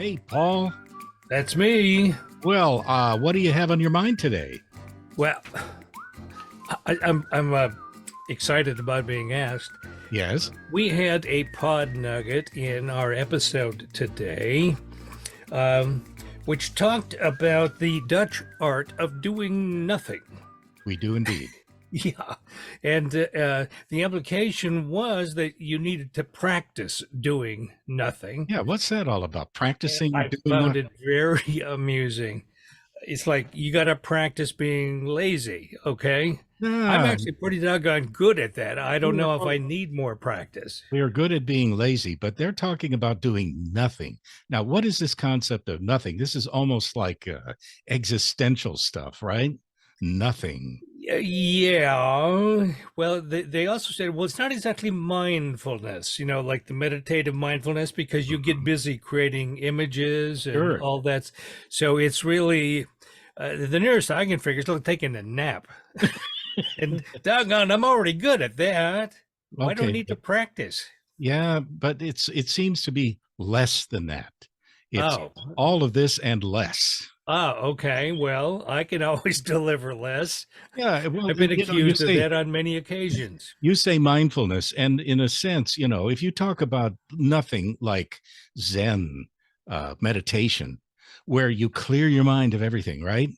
Hey, Paul. That's me. Well, what do you have on your mind today? Well, I'm excited about being asked. Yes. We had a pod nugget in our episode today, um, which talked about the Dutch art of doing nothing. We do indeed. Yeah, and the implication was that you needed to practice doing nothing. Yeah, what's that all about? And Practicing I doing found nothing? it very amusing. It's like you got to practice being lazy, okay? I'm Yeah, actually pretty doggone good at that. I don't we are, know if I need more practice. we are good at being lazy, but they're talking about doing nothing. Now, what is this concept of nothing? This is almost like existential stuff, right? Nothing. Yeah. Well, they also said, well, it's not exactly mindfulness, like the meditative mindfulness, because you get busy creating images and Sure. all that. So it's really the nearest I can figure is like taking a nap. And doggone, I'm already good at that. Why do I Okay, need to but practice? yeah, but it seems to be less than that. It's Oh, all of this and less. okay. Well, I can always deliver less. Yeah, well, I've been you accused of say that on many occasions. mindfulness, and in a sense, if you talk about nothing like Zen, meditation, where you clear your mind of everything, right?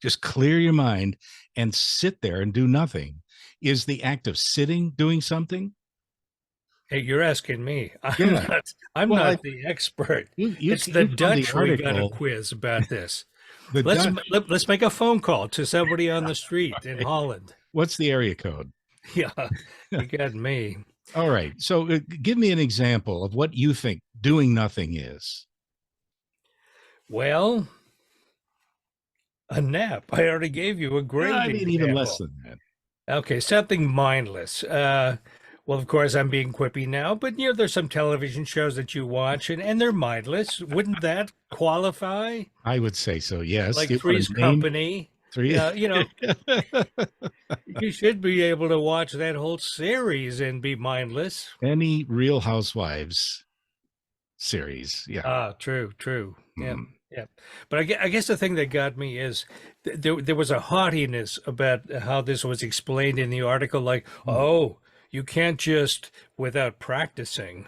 Just clear your mind and sit there and do nothing. Is the act of sitting doing something? Hey, you're asking me. I'm Yeah. not. I'm Well, not the expert. It's the you found the Dutch we got a article. quiz about this. The Let's Dutch. let's make a phone call to somebody on the street in Holland. What's the area code? Yeah, you got me. All right. So, give me an example of what you think doing nothing is. Well, a nap. I already gave you a I great mean, even less example. than that. Okay, something mindless. Well, of course, I'm being quippy now, but there's some television shows that you watch and they're mindless. Wouldn't that qualify? I would say so. Yes. Like Do you want Three's to name Company. three? Yeah, you should be able to watch that whole series and be mindless. Any Real Housewives series? Yeah. Ah, true, true. Yeah, Mm. yeah. But I guess the thing that got me is there was a haughtiness about how this was explained in the article. Like, Mm. oh, you can't just without practicing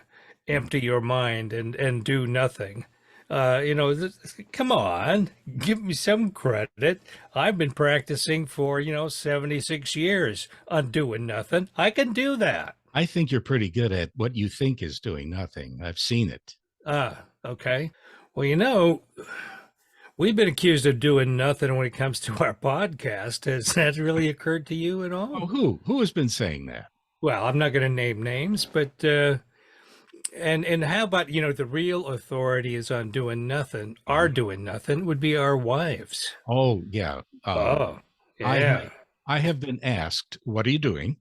Mm. empty your mind and do nothing. Come on, give me some credit. I've been practicing for 76 years on doing nothing. I can do that. I think you're pretty good at what you think is doing nothing. I've seen it. Ah, okay. Well, we've been accused of doing nothing when it comes to our podcast. Has that really occurred to you at Oh, all? who has been saying that? Well, I'm not going to name names, but and how about the real authority is on doing nothing. Our Mhm. doing nothing would be our wives. Oh, yeah. Oh, I have yeah. I have been asked, "What are you doing?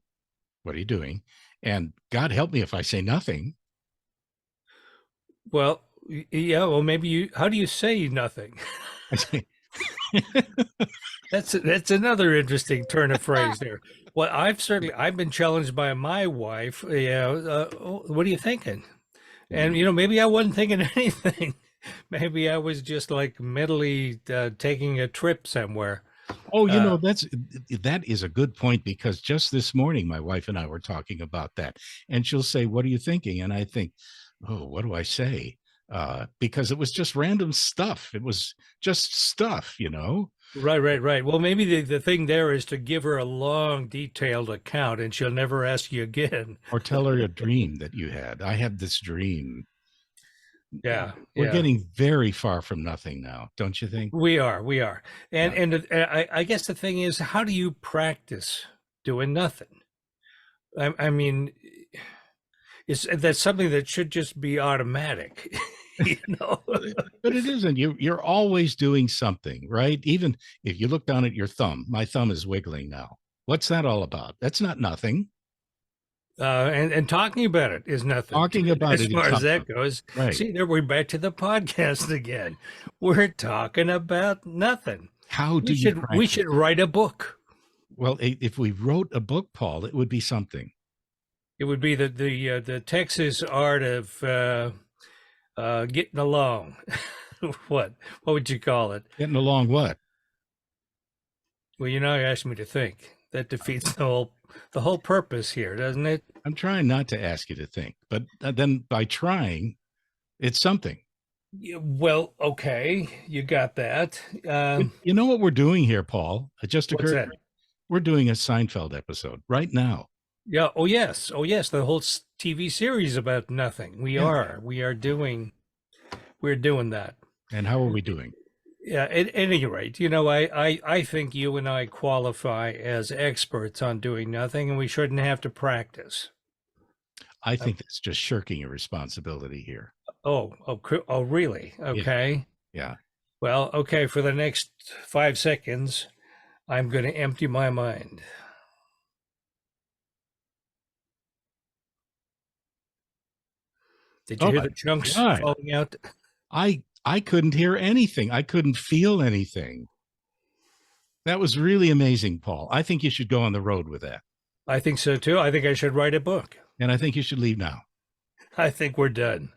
What are you doing?" And God help me if I say nothing. Well, yeah. Well, maybe you. How do you say nothing? I say, That's another interesting turn of phrase there. Well, I've been challenged by my wife. Yeah, oh, what are you thinking? And Mm. maybe I wasn't thinking anything. Maybe I was just like mentally taking a trip somewhere. Oh, Uh, that is a good point because just this morning my wife and I were talking about that, and she'll say, "What are you thinking?" And I think, "Oh, what do I say?" Because it was just random stuff. It was just stuff. right, right, right. Well, maybe the thing there is to give her a long, detailed account, and she'll never ask you again. Or tell her a dream that you had. I had this dream. Yeah, We're yeah. getting very far from nothing now, don't you think? We are, and Yeah. I guess the thing is, how do you practice doing nothing? I mean, that's something that should just be automatic, you know? But it isn't. You're always doing something, right? Even if you look down at your thumb, my thumb is wiggling now. What's that all about? That's not nothing. And talking about it is nothing Talking about as it is far as something, that goes. right? See, there we're back to the podcast again. We're talking about nothing. How do We you should practice? write a book. Well, if we wrote a book, Paul, it would be something. It would be the Texas art of getting along. What? What would you call it? Getting along what? Well, you know, you asked me to think. That defeats the whole purpose here, doesn't it? I'm trying not to ask you to think, but then by trying, it's something. Yeah, well, okay, you got that. You know what we're doing here, Paul? It just What's occurred. that? We're doing a Seinfeld episode right now. Yeah. Oh yes. Oh yes. The whole TV series about nothing. We Yeah. are. We are doing. We're doing that. And how are we doing? Yeah. At any rate, you know, I think you and I qualify as experts on doing nothing, and we shouldn't have to practice. I think that's just shirking a responsibility here. Oh, really? Yeah. Okay. Yeah. Well, okay. For the next 5 seconds, I'm going to empty my mind. Did you Oh hear my the chunks God. falling out? I couldn't hear anything. I couldn't feel anything. That was really amazing, Paul. I think you should go on the road with that. I think so too. I think I should write a book. And I think you should leave now. I think we're done.